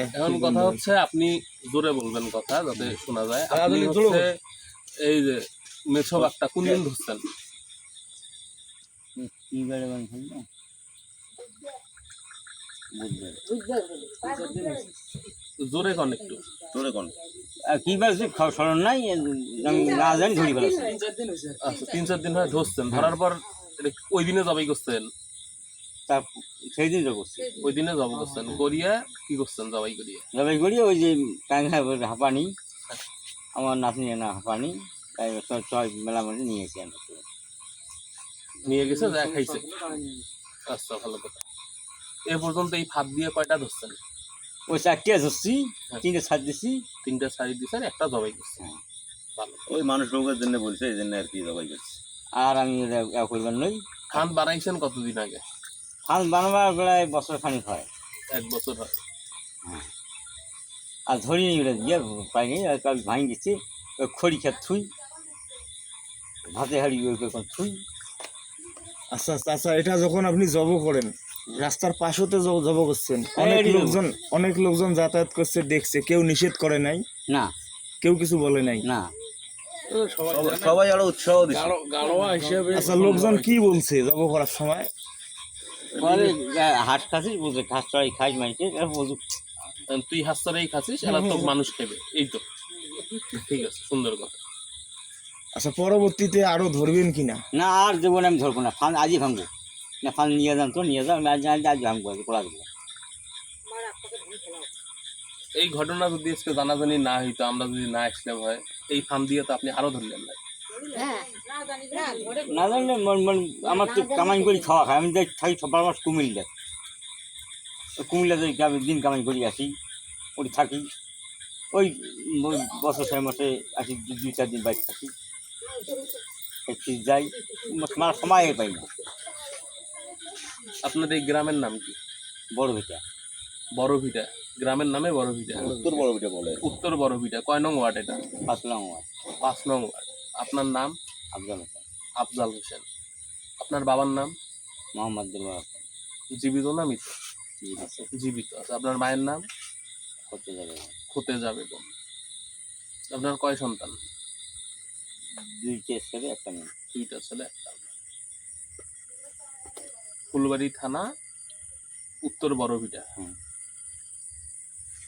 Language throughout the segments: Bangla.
এখন কথা হচ্ছে আপনি জোরে বলবেন কথা যাতে শোনা যায়। আপনি হচ্ছে এই যে মেছো বাঘটা কোন দিন ধরছেন? জোরে কন একটু, জোরে কোন কি বলছে স্মরণ নাই, না জানি ধরি ফেলেছে। আচ্ছা 3-4 দিন হয় ধরছেন, ধরার পর ওই দিনে জবাই করছেন? তা সেই দিন তো করছি, ওই দিনে জবাই করছেন, করিয়া কি করছেন জবাই করিয়া? জবাই করি ওই যে হাঁপানি, আমার নাতনি না হাঁপানি, তাই ছয় মেলামেলা নিয়েছি আমি, নিয়ে গেছে যা খাইছে। আচ্ছা ভালো কথা। এ পর্যন্ত এই ফাঁদ দিয়ে কয়টা ধরছেন? ওই 4টে ধরছি, 3টে ছাড় দিছি, 3টে ছাড়ি দিচ্ছেন, একটা জবাই করছেন। ভালো। ওই মানুষ রোগের জন্য বলছে, এই জন্য আর কি জবাই করছে। আর আমি করবার নই। ফাঁদ বানাইছেন কতদিন আগে? ফাঁদ বানাবার প্রায় বছর খানিক হয়। 1 বছর হয়। আর ধরিনি ওটা দিয়ে পাইনি, ভাঙি দিচ্ছি, ওই খড়ি খেত থুই, ভাতে হাড়ি ওই থুই। আচ্ছা আচ্ছা, এটা যখন আপনি জব করেন রাস্তার পাশেতে জব করছেন, অনেক লোকজন যাতায়াত করছে দেখছে, কেউ নিষেধ করে নাই? না, কেউ কিছু বলে নাই? না, সবাই আরো উৎসাহ দিচ্ছে। আচ্ছা, লোকজন কি বলছে জব করার সময়? হাঁস খাসিস বলছে, ঘাস চড়াই খাস মাইছে, তুই হাঁস চড়াই খাচ্ছিস, এরা তো মানুষ খাবে, এই তো ঠিক আছে, সুন্দর কথা। আচ্ছা, পরবর্তীতে আরো ধরবেন কিনা? না, আর জীবনে আমি ধরবো না, ফান আজই ভাঙবো না, ফান নিয়ে যান তো নিয়ে যাও, আমি আজ ভাঙবো, আজ পড়া দেবো। এই ঘটনা যদি আজকে জানাজানি না হইতো, আমরা যদি না আসলাম হয়, এই ফার্ম দিয়ে তো আপনি আরো ধরলেন না। না জানলে আমার তো কামাই করি খাওয়া খায়, আমি থাকি সবার মাস কুমিল্লাতে দিন কামাই করি আসি, ওই থাকি, ওই বছর 6 মাসে আসি, 2-4 দিন বাইরে থাকি, যাই, সময় পাই না। আপনাদের এই গ্রামের নাম কি? বড়ভিটা। বড়ভিটা গ্রামের নামে বড়ভিটা? উত্তর বড়ভিটা বলে। উত্তর বড়ভিটা। কয় নং ওয়ার্ড এটা? 5 নং ওয়ার্ড। 5 নং ওয়ার্ড। আপনার নাম? আফজাল হোসেন। আফজাল হোসেন। আপনার বাবার নাম? মোহাম্মদ দিলওয়ার হোসেন। জীবিত না মৃত? জীবিত আছে। আপনার মায়ের নাম? খতেজা বেগম। আপনার কয় সন্তান? 2টা ছেলে, 1টা মেয়ে। 2টা ছেলে, 1টা মেয়ে। ফুলবাড়ি থানা, উত্তর বড়ভিটা।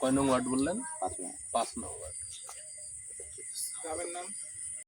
কয় নং ওয়ার্ড বললেন? 5 নং। 5 নং ওয়ার্ড। গ্রামের নাম?